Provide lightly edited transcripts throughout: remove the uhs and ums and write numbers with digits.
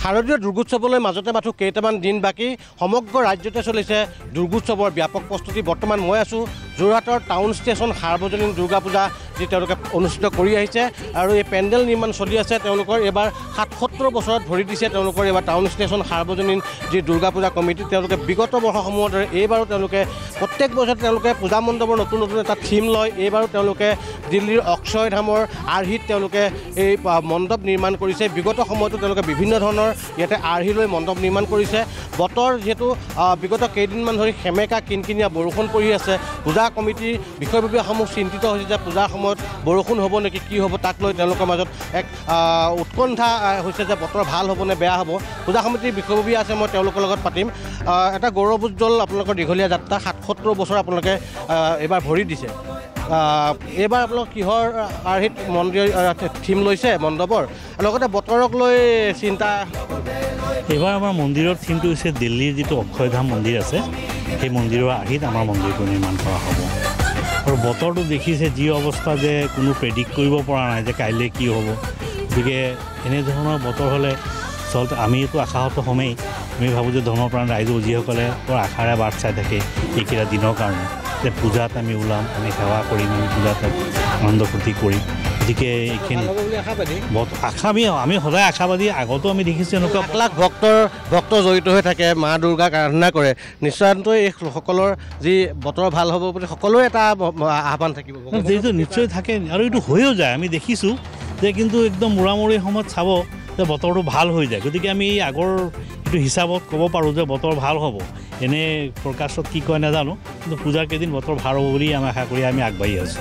শাৰদীয় দুৰ্গোৎসৱলৈ মাজতে মাথো কেইটামান দিন বাকী সমগ্ৰ ৰাজ্যতে চলিছে দুৰ্গোৎসৱৰ ব্যাপক প্ৰস্তুতি। বৰ্তমান মই আছোঁ যোৰহাটৰ টাউন ষ্টেচন সাৰ্বজনীন দুৰ্গা পূজা যি তেওঁলোকে অনুষ্ঠিত কৰি আহিছে আৰু এই পেণ্ডেল নিৰ্মাণ চলি আছে। তেওঁলোকৰ এইবাৰ ৭৭ বছৰত ভৰি দিছে তেওঁলোকৰ এইবাৰ টাউন ষ্টেচন সাৰ্বজনীন যি দুৰ্গা পূজা কমিটি। তেওঁলোকে বিগত বৰ্ষসমূহৰ দৰে এইবাৰো তেওঁলোকে প্ৰত্যেক বছৰত তেওঁলোকে পূজা মণ্ডপৰ নতুন নতুন এটা থিম লয়। এইবাৰো তেওঁলোকে দিল্লীৰ অক্ষয়ধামৰ আৰ্হিত তেওঁলোকে এই মণ্ডপ নিৰ্মাণ কৰিছে। বিগত সময়তো তেওঁলোকে বিভিন্ন ধৰণৰ ইয়াতে আৰ্হি লৈ মণ্ডপ নিৰ্মাণ কৰিছে। বতৰ যিহেতু বিগত কেইদিনমান ধৰি সেমেকা কিনকিনীয়া বৰষুণ পৰি আছে, পূজা কমিটিৰ বিষয়ববীয়াসমূহ চিন্তিত হৈছে যে পূজাৰ সময়ত বৰষুণ হ'ব নেকি, কি হ'ব, তাক লৈ তেওঁলোকৰ মাজত এক উৎকণ্ঠা হৈছে যে বতৰ ভাল হ'ব নে বেয়া হ'ব। পূজা সমিতিৰ বিষয়ববীয়া আছে, মই তেওঁলোকৰ লগত পাতিম। এটা গৌৰৱোজ্জ্বল আপোনালোকৰ দীঘলীয়া যাত্ৰা, ৭৭ বছৰ আপোনালোকে এইবাৰ ভৰি দিছে। এইবাৰ আপোনালোক কিহৰ আৰ্হিত মন্দিৰ থিম লৈছে মণ্ডপৰ, লগতে বতৰক লৈ চিন্তা? এইবাৰ আমাৰ মন্দিৰৰ থিমটো হৈছে দিল্লীৰ যিটো অক্ষয়ধাম মন্দিৰ আছে, সেই মন্দিৰৰ আৰ্হিত আমাৰ মন্দিৰটো নিৰ্মাণ কৰা হ'ব। আৰু বতৰটো দেখিছে যি অৱস্থা যে কোনো প্ৰেডিক্ট কৰিব পৰা নাই যে কাইলৈ কি হ'ব। গতিকে এনেধৰণৰ বতৰ হ'লে আচলতে আমিতো আশাহত হ'মেই। আমি ভাবোঁ যে ধৰ্মপ্ৰাণ ৰাইজ যিসকলে বৰ আশাৰে বাট চাই থাকে এইকেইটা দিনৰ কাৰণে যে পূজাত আমি ওলাম, আমি সেৱা কৰিম, আমি পূজাত আনন্দ ফূৰ্তি কৰিম। গতিকে এইখিনি আমি সদায় আশাবাদী। আগতো আমি দেখিছোঁ এনেকুৱা লাখ ভক্ত জড়িত হৈ থাকে, মা দুৰ্গাক আৰাধনা কৰে। নিশ্চয়কৈ এই সকলৰ যি বতৰ ভাল হ'ব বুলি সকলোৰে এটা আহ্বান থাকিব, যিটো নিশ্চয় থাকে আৰু এইটো হৈও যায়। আমি দেখিছোঁ যে কিন্তু একদম মূৰামূৰি সময়ত চাব যে বতৰটো ভাল হৈ যায়। গতিকে আমি আগৰ এইটো হিচাপত ক'ব পাৰোঁ যে বতৰ ভাল হ'ব। এনেই প্ৰকাশত কি কয় নাজানো, কিন্তু পূজাৰ কেইদিন বতৰ ভাল হ'ব বুলি আমি আশা কৰি আমি আগবাঢ়ি আছোঁ।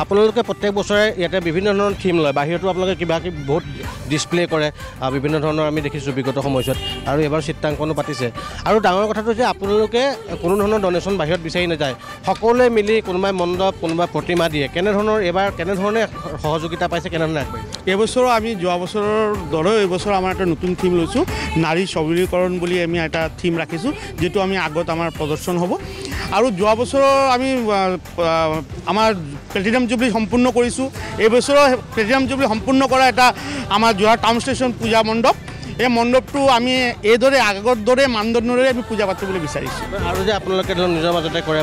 আপোনালোকে প্ৰত্যেক বছৰে ইয়াতে বিভিন্ন ধৰণৰ থিম লয়, বাহিৰতো আপোনালোকে কিবা কিবি বহুত ডিছপ্লে কৰে বিভিন্ন ধৰণৰ আমি দেখিছোঁ বিগত সময়ছোৱাত, আৰু এইবাৰ চিত্ৰাংকনো পাতিছে। আৰু ডাঙৰ কথাটো যে আপোনালোকে কোনো ধৰণৰ ডনেশ্যন বাহিৰত বিচাৰি নাযায়, সকলোৱে মিলি কোনোবাই মণ্ডপ কোনোবাই প্ৰতিমা দিয়ে। এইবাৰ কেনেধৰণে সহযোগিতা পাইছে, কেনেধৰণে আগবাঢ়িছে? এইবছৰো আমি যোৱা বছৰৰ দৰেও এইবছৰ আমাৰ এটা নতুন থিম লৈছোঁ, নাৰী সবলীকৰণ বুলি আমি এটা থিম ৰাখিছোঁ, যিটো আমি আগত আমাৰ প্ৰদৰ্শন হ'ব। আৰু যোৱা বছৰৰ আমি আমাৰ প্লেটিনাম জুবলি সম্পূৰ্ণ কৰিছোঁ। এইবছৰৰ প্লেটিনাম জুবলি সম্পূৰ্ণ কৰা এটা আমাৰ যোৰহাট টাউন ষ্টেচন পূজা মণ্ডপ। এই মণ্ডপটো আমি এইদৰে আগৰ দৰে মানদণ্ডৰে আমি পূজা পাতিবলৈ বিচাৰিছোঁ। আৰু যে আপোনালোকে ধৰক নিজৰ মাজতে কৰে,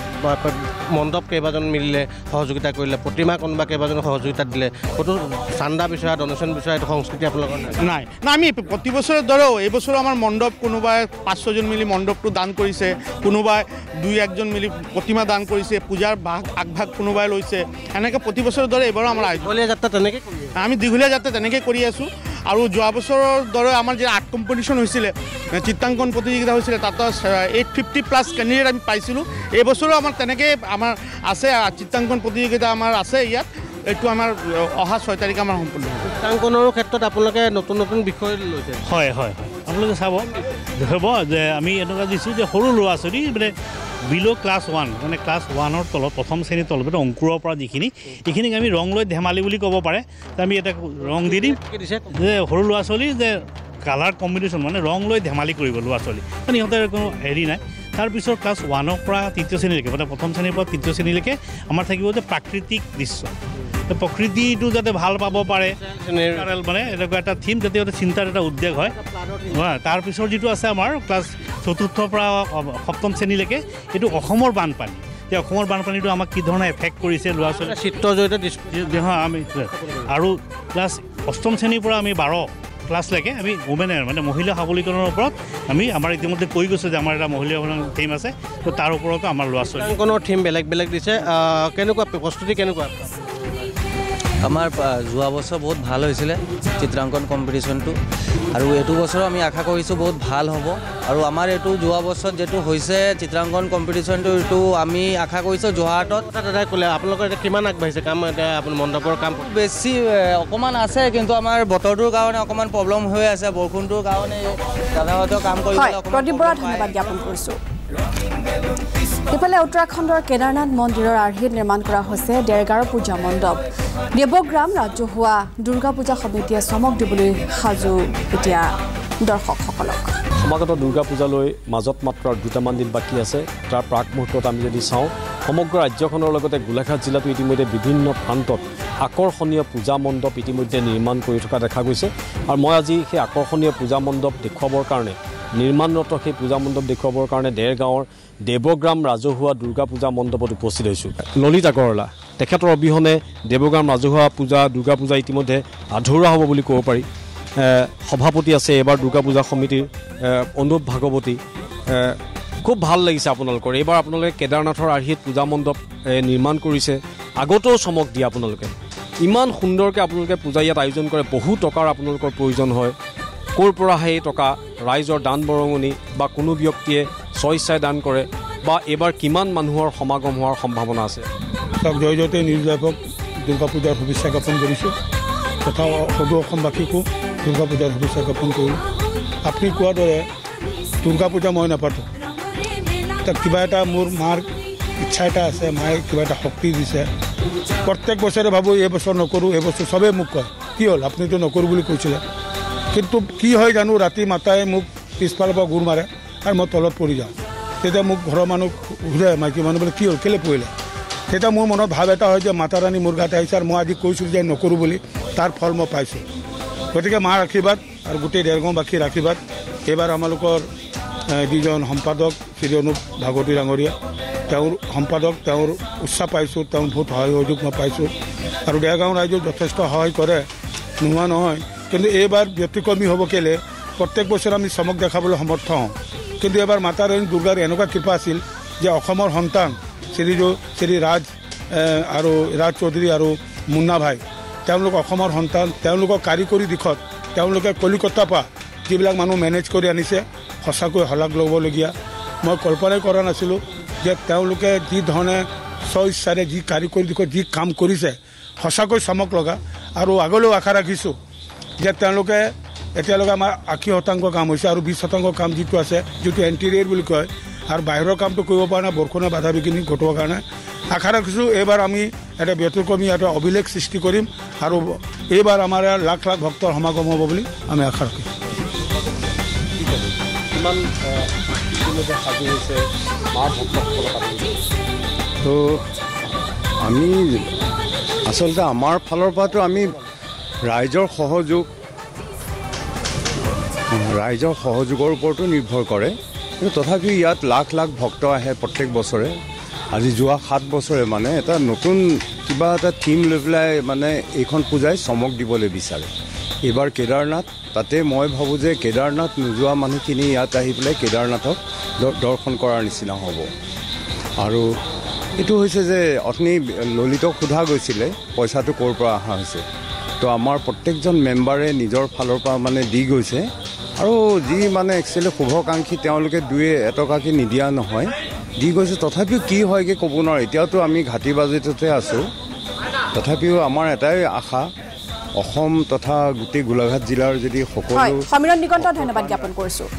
মণ্ডপ কেইবাজন মিলিলে সহযোগিতা কৰিলে, প্ৰতিমা কোনোবা কেইবাজনে সহযোগিতা দিলে, ক'তো চান্দা বিচৰা ডনেশ্যন বিচৰা এইটো সংস্কৃতি আপোনালোকৰ নাই? আমি প্ৰতি বছৰৰ দৰেও এইবছৰো আমাৰ মণ্ডপ কোনোবাই ৫-৬জন মিলি মণ্ডপটো দান কৰিছে, কোনোবাই ২-১জন মিলি প্ৰতিমা দান কৰিছে, পূজাৰ আগভাগ কোনোবাই লৈছে। এনেকৈ প্ৰতি বছৰৰ দৰে এইবাৰো আমাৰ দীঘলীয়া যাত্ৰা তেনেকৈ আমি দীঘলীয়া যাত্ৰা তেনেকৈ কৰি আছোঁ। আৰু যোৱা বছৰৰ দৰে আমাৰ যে আৰ্ট কম্পিটিশ্যন হৈছিলে, চিত্ৰাংকন প্ৰতিযোগিতা হৈছিলে, তাত 850+ কেণ্ডিডেট আমি পাইছিলোঁ। এইবছৰো আমাৰ তেনেকৈ আমাৰ আছে চিত্ৰাংকন প্ৰতিযোগিতা আমাৰ আছে ইয়াত। এইটো আমাৰ অহা 6 তাৰিখে আমাৰ সম্পূৰ্ণ হ'ব। চিত্ৰাংকনৰ ক্ষেত্ৰত আপোনালোকে নতুন নতুন বিষয় লৈছে? হয় হয় হয়, আপোনালোকে চাব যে আমি এনেকুৱা দিছোঁ যে সৰু ল'ৰা ছোৱালী মানে বিল' ক্লাছ 1 মানে ক্লাছ 1ৰ তলত, প্ৰথম শ্ৰেণীৰ তলত মানে অংকুৰৰ পৰা এইখিনিক আমি ৰং লৈ ধেমালি বুলি ক'ব পাৰে। আমি এটা ৰং দি দিম যে সৰু ল'ৰা ছোৱালী যে কালাৰ কম্বিনেশ্যন মানে ৰং লৈ ধেমালি কৰিব ল'ৰা ছোৱালী, মানে সিহঁতৰ কোনো হেৰি নাই। তাৰপিছত ক্লাছ 1ৰ পৰা 3য় শ্ৰেণীলৈকে মানে প্ৰথম শ্ৰেণীৰ পৰা 3য় শ্ৰেণীলৈকে আমাৰ থাকিব যে প্ৰাকৃতিক দৃশ্য, প্ৰকৃতিটো যাতে ভাল পাব পাৰে, মানে এনেকুৱা এটা থিম, যাতে চিন্তাৰ এটা উদ্বেগ হয়। তাৰপিছত যিটো আছে আমাৰ ক্লাছ 4ৰ পৰা 7ম শ্ৰেণীলৈকে, এইটো অসমৰ বানপানী। যে অসমৰ বানপানীটো আমাক কি ধৰণে এফেক্ট কৰিছে ল'ৰা ছোৱালী চিত্ৰৰ জৰিয়তে আমি। আৰু ক্লাছ 8ম শ্ৰেণীৰ পৰা আমি 12 ক্লাছলৈকে আমি ওমেনৰ মানে মহিলা সবলীকৰণৰ ওপৰত আমাৰ ইতিমধ্যে কৈ গৈছোঁ যে আমাৰ এটা মহিলা থিম আছে, তো তাৰ ওপৰতো আমাৰ ল'ৰা ছোৱালীৰ থিম বেলেগ বেলেগ দিছে। কেনেকুৱা প্ৰস্তুতি কেনেকুৱা? আমাৰ যোৱা বছৰ বহুত ভাল হৈছিলে চিত্ৰাংকন কম্পিটিশ্যনটো, আৰু এইটো বছৰো আমি আশা কৰিছোঁ বহুত ভাল হ'ব। আৰু আমাৰ এইটো যোৱা বছৰত যিটো হৈছে চিত্ৰাংকন কম্পিটিশ্যনটো, এইটো আমি আশা কৰিছোঁ যোৰহাটত। দাদাই ক'লে আপোনালোকৰ এতিয়া কিমান আগবাঢ়িছে কাম? এতিয়া আপুনি মণ্ডপৰ কাম বেছি অকণমান আছে, কিন্তু আমাৰ বতৰটোৰ কাৰণে অকণমান প্ৰব্লেম হৈ আছে, বৰষুণটোৰ কাৰণে দাদাহঁতেও কাম কৰিবলৈ। প্ৰদীপ বৰা, ধন্যবাদ জ্ঞাপন কৰিছোঁ। ইফালে উত্তৰাখণ্ডৰ কেদাৰনাথ মন্দিৰৰ আৰ্হিত নিৰ্মাণ কৰা হৈছে দেৰগাঁৱৰ পূজা মণ্ডপ। দেৱগ্ৰাম ৰাজহুৱা দুৰ্গা পূজা সমিতিয়ে চমক দিবলৈ সাজু এতিয়া দৰ্শকসকলক। সমাগত দুৰ্গা পূজালৈ মাজত মাত্ৰ 2টামান দিন বাকী আছে। তাৰ প্ৰাক মুহূৰ্তত আমি যদি চাওঁ, সমগ্ৰ ৰাজ্যখনৰ লগতে গোলাঘাট জিলাতো ইতিমধ্যে বিভিন্ন প্ৰান্তত আকৰ্ষণীয় পূজা মণ্ডপ ইতিমধ্যে নিৰ্মাণ কৰি থকা দেখা গৈছে আৰু মই আজি সেই আকৰ্ষণীয় পূজা মণ্ডপ দেখুৱাবৰ কাৰণে নিৰ্মাণৰত সেই পূজা মণ্ডপ দেখুৱাবৰ কাৰণে দেৰগাঁৱৰ দেৱগ্ৰাম ৰাজহুৱা দুৰ্গা পূজা মণ্ডপত উপস্থিত হৈছোঁ ললিত আগৰৱালা তেখেতৰ অবিহনে দেৱগ্ৰাম ৰাজহুৱা পূজা দুৰ্গা পূজা ইতিমধ্যে আধৰুৱা হ'ব বুলি ক'ব পাৰি সভাপতি আছে এইবাৰ দুৰ্গা পূজা সমিতিৰ অনুপ ভাগৱতী খুব ভাল লাগিছে আপোনালোকৰ এইবাৰ আপোনালোকে কেদাৰনাথৰ আৰ্হিত পূজা মণ্ডপ নিৰ্মাণ কৰিছে আগতেও চমক দিয়ে আপোনালোকে ইমান সুন্দৰকৈ আপোনালোকে পূজা ইয়াত আয়োজন কৰে বহু টকাৰ আপোনালোকৰ প্ৰয়োজন হয় ক'ৰ পৰা আহে এই টকা ৰাইজৰ দান বৰঙণি বা কোনো ব্যক্তিয়ে স্বইচ্ছাই দান কৰে বা এইবাৰ কিমান মানুহৰ সমাগম হোৱাৰ সম্ভাৱনা আছে তাক জয়তে নিৰ্যাপক দুৰ্গা পূজাৰ শুভেচ্ছা জ্ঞাপন কৰিছোঁ তথা সদৌ অসমবাসীকো দুৰ্গা পূজাৰ শুভেচ্ছা জ্ঞাপন কৰোঁ আপুনি কোৱাৰ দৰে দুৰ্গা পূজা মই নাপাতোঁ তাক কিবা এটা মোৰ মাৰ ইচ্ছা এটা আছে মায়ে কিবা এটা শক্তি দিছে প্ৰত্যেক বছৰে ভাবোঁ এইবছৰ নকৰোঁ এইবছৰ চবেই মোক কয় কি হ'ল আপুনিতো নকৰোঁ বুলি কৈছিলে কিন্তু কি হয় জানো ৰাতি মাতাই মোক পিছফালৰ পৰা গোৰ মাৰে আৰু মই তলত পৰি যাওঁ তেতিয়া মোক ঘৰৰ মানুহ সোধে মাইকী মানুহ বোলে কি হ'ল কেলৈ পৰিলে তেতিয়া মোৰ মনত ভাৱ এটা হয় যে মাতা ৰাণী মোৰ গাতে আহিছে আৰু মই আজি কৈছোঁ যে নকৰোঁ বুলি তাৰ ফল মই পাইছোঁ গতিকে মাৰ আশীৰ্বাদ আৰু গোটেই দেৰগাঁওবাসীৰ আশীৰ্বাদ এইবাৰ আমালোকৰ যিজন সম্পাদক শ্ৰী অনুপ ভাগৱতী ডাঙৰীয়া তেওঁৰ সম্পাদক তেওঁৰ উৎসাহ পাইছোঁ তেওঁৰ বহুত সহায় সহযোগ মই পাইছোঁ আৰু দেৰগাঁও ৰাইজেও যথেষ্ট সহায় কৰে নোহোৱা নহয় কিন্তু এইবাৰ ব্যতিক্ৰমী হ'ব কেলৈ প্ৰত্যেক বছৰে আমি চমক দেখাবলৈ সমৰ্থ হওঁ কিন্তু এবাৰ মাতা ৰাণী দুৰ্গাৰ এনেকুৱা কৃপা আছিল যে অসমৰ সন্তান শ্ৰী ৰাজ চৌধুৰী আৰু মুন্না ভাই তেওঁলোক অসমৰ সন্তান তেওঁলোকৰ কাৰিকৰী দিশত তেওঁলোকে কলিকতাৰ পৰা যিবিলাক মানুহ মেনেজ কৰি আনিছে সঁচাকৈ শলাগ ল'বলগীয়া মই কল্পনাই কৰা নাছিলোঁ যে তেওঁলোকে যি ধৰণে স্বইচ্ছাৰে যি কাৰিকৰী দিশত যি কাম কৰিছে সঁচাকৈ চমক লগা আৰু আগলৈও আশা ৰাখিছোঁ যে তেওঁলোকে এতিয়ালৈকে আমাৰ 80% কাম হৈছে আৰু 20% কাম যিটো আছে যিটো এণ্টেৰিয়েৰ বুলি কয় আৰু বাহিৰৰ কামটো কৰিব পৰা নাই বৰষুণৰ বাধা বিঘিনি ঘটোৱাৰ কাৰণে আশা ৰাখিছোঁ এইবাৰ আমি এটা ব্যতিক্ৰমী এটা অভিলেখ সৃষ্টি কৰিম আৰু এইবাৰ আমাৰ লাখ লাখ ভক্তৰ সমাগম হ'ব বুলি আমি আশা ৰাখিছোঁ তো আমি আচলতে আমাৰ ফালৰ পৰাতো আমি ৰাইজৰ সহযোগৰ ওপৰতো নিৰ্ভৰ কৰে কিন্তু তথাপিও ইয়াত লাখ লাখ ভক্ত আহে প্ৰত্যেক বছৰে আজি যোৱা 7 বছৰে মানে এটা নতুন কিবা এটা থিম লৈ পেলাই মানে এইখন পূজাই চমক দিবলৈ বিচাৰে এইবাৰ কেদাৰনাথ তাতে মই ভাবোঁ যে কেদাৰনাথ নোযোৱা মানুহখিনি ইয়াত আহি পেলাই কেদাৰনাথক দৰ্শন কৰাৰ নিচিনা হ'ব আৰু এইটো হৈছে যে অথনি ললিতক সোধা গৈছিলে পইচাটো ক'ৰ পৰা অহা হৈছে তো আমাৰ প্ৰত্যেকজন মেম্বাৰে নিজৰ ফালৰ পৰা মানে দি গৈছে আৰু যি মানে একচুৱেলি শুভকাংক্ষী তেওঁলোকে 2 টকাকৈ নিদিয়া নহয় দি গৈছে তথাপিও কি হয়গৈ ক'ব নোৱাৰোঁ এতিয়াতো আমি ঘাটি বাজেটতে আছোঁ তথাপিও আমাৰ এটাই আশা অসম তথা গোটেই গোলাঘাট জিলাৰ যদি সকলো সমীৰণ দিগন্ত ধন্যবাদ জ্ঞাপন কৰিছোঁ